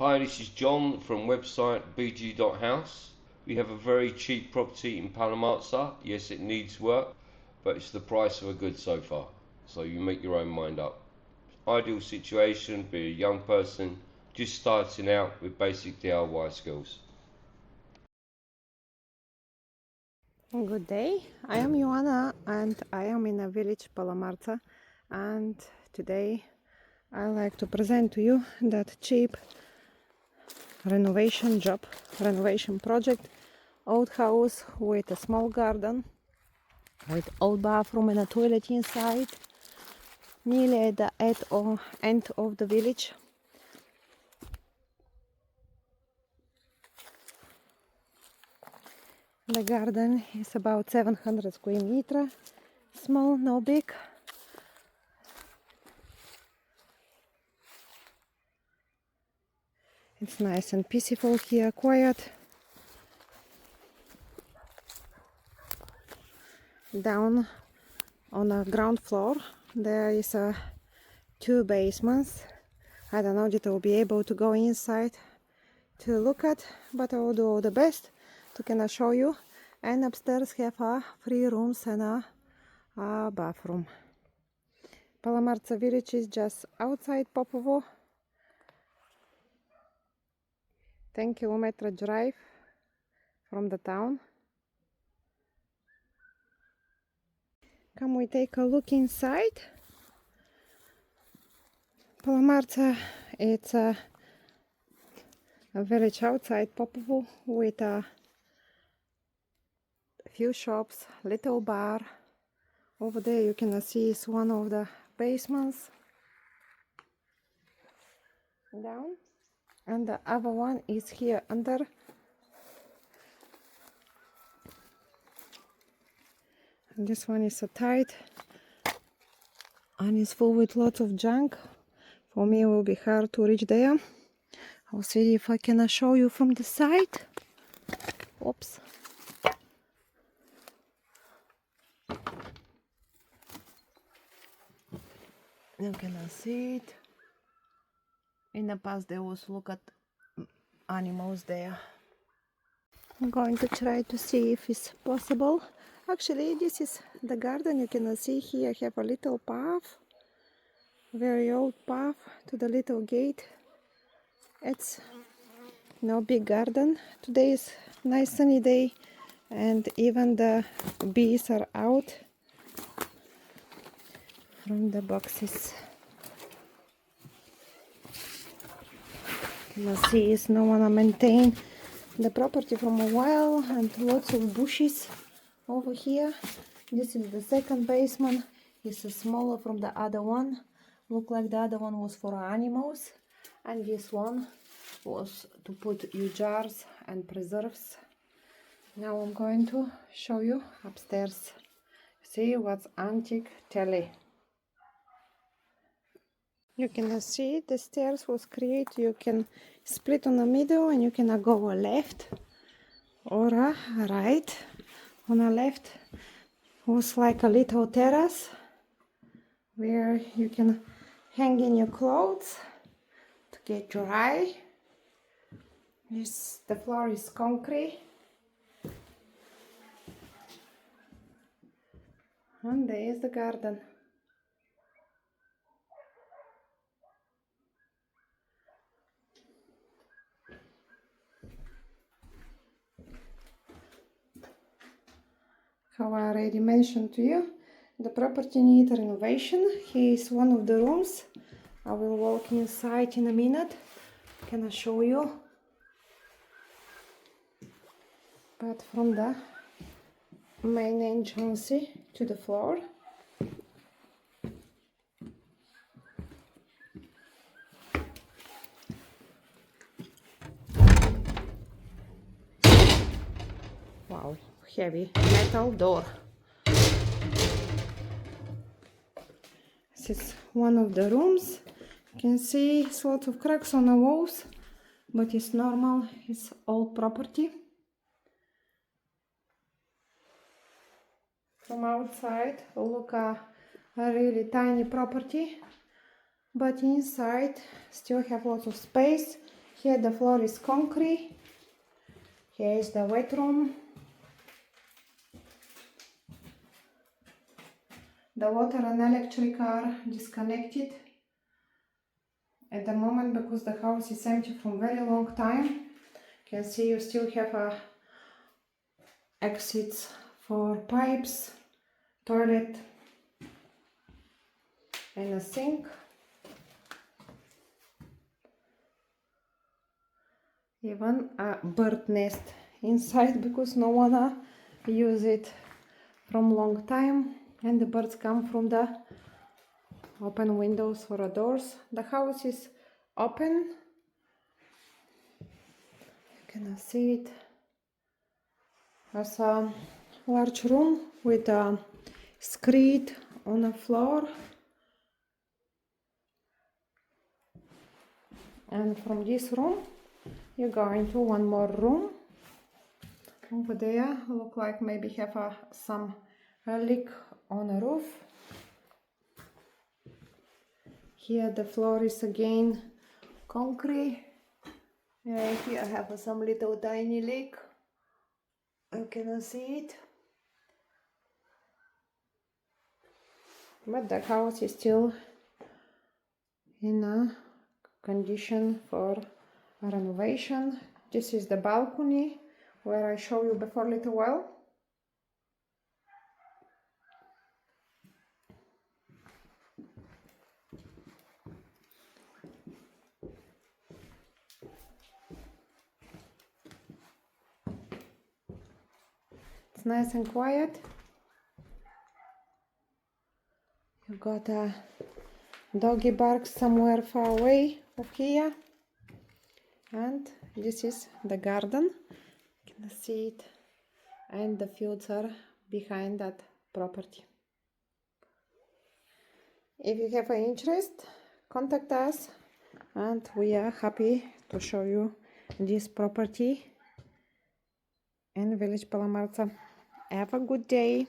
Hi, this is John from website bg.house. We have a very cheap property in Palamartsa. Yes, it needs work, but it's the price of a good so far. So you make your own mind up. Ideal situation, be a young person just starting out with basic DIY skills. Good day, I am Ioana and I am in a village Palamartsa, and today I like to present to you that cheap renovation project, old house with a small garden, with old bathroom and a toilet inside, nearly at the end of the village. The garden is about 700 square meters, small, no big. It's nice and peaceful here, quiet. Down on the ground floor there is two basements. I don't know that I will be able to go inside to look at, but I will do all the best to can show you. And upstairs have 3 rooms and a bathroom. Palamartsa village is just outside Popovo. 10-kilometer drive from the town. Come we take a look inside. Palamartsa, it's a village outside Popovo with a few shops, little bar. Over there you can see is one of the basements down, and the other one is here under. And this one is so tight and is full with lots of junk. For me it will be hard to reach there. I'll see if I can show you from the side. Oops. You can see it. In the past there was look at animals there. I'm going to try to see if it's possible. Actually, this is the garden. You can see here I have a little path, very old path to the little gate. It's no big garden. Today is nice sunny day and even the bees are out from the boxes. You can see it's no one maintain the property from a while, and lots of bushes over here. This is the second basement. It's smaller from the other one. Look like the other one was for animals, and this one was to put your jars and preserves. Now I'm going to show you upstairs. See what's antique telly. You can see the stairs was created. You can split on the middle and you can go left or right. On the left was like a little terrace where you can hang in your clothes to get dry. The floor is concrete. And there is the garden. How I already mentioned to you, the property needs renovation. Here is one of the rooms. I will walk inside in a minute. Can I show you? But from the main entrance to the floor. Wow, heavy metal door. This is one of the rooms. You can see it's lots of cracks on the walls, but it's normal, it's old property. From outside, look a really tiny property, but inside still have lots of space. Here the floor is concrete. Here is the wet room. The water and electric are disconnected at the moment because the house is empty from very long time. You can see you still have exits for pipes, toilet and a sink. Even a bird nest inside because no one use it from long time, and the birds come from the open windows or doors. The house is open. You can see it. There's a large room with a screed on the floor. And from this room you go into one more room. Over there look like maybe have some leak on the roof. Here the floor is again concrete. Here I have some little tiny leak. You cannot see it. But the house is still in a condition for renovation. This is the balcony where I showed you before a little while. It's nice and quiet. You got a doggy bark somewhere far away of here. And this is the garden. You can see it. And the fields are behind that property. If you have an interest, contact us and we are happy to show you this property in village Palamartsa. Have a good day.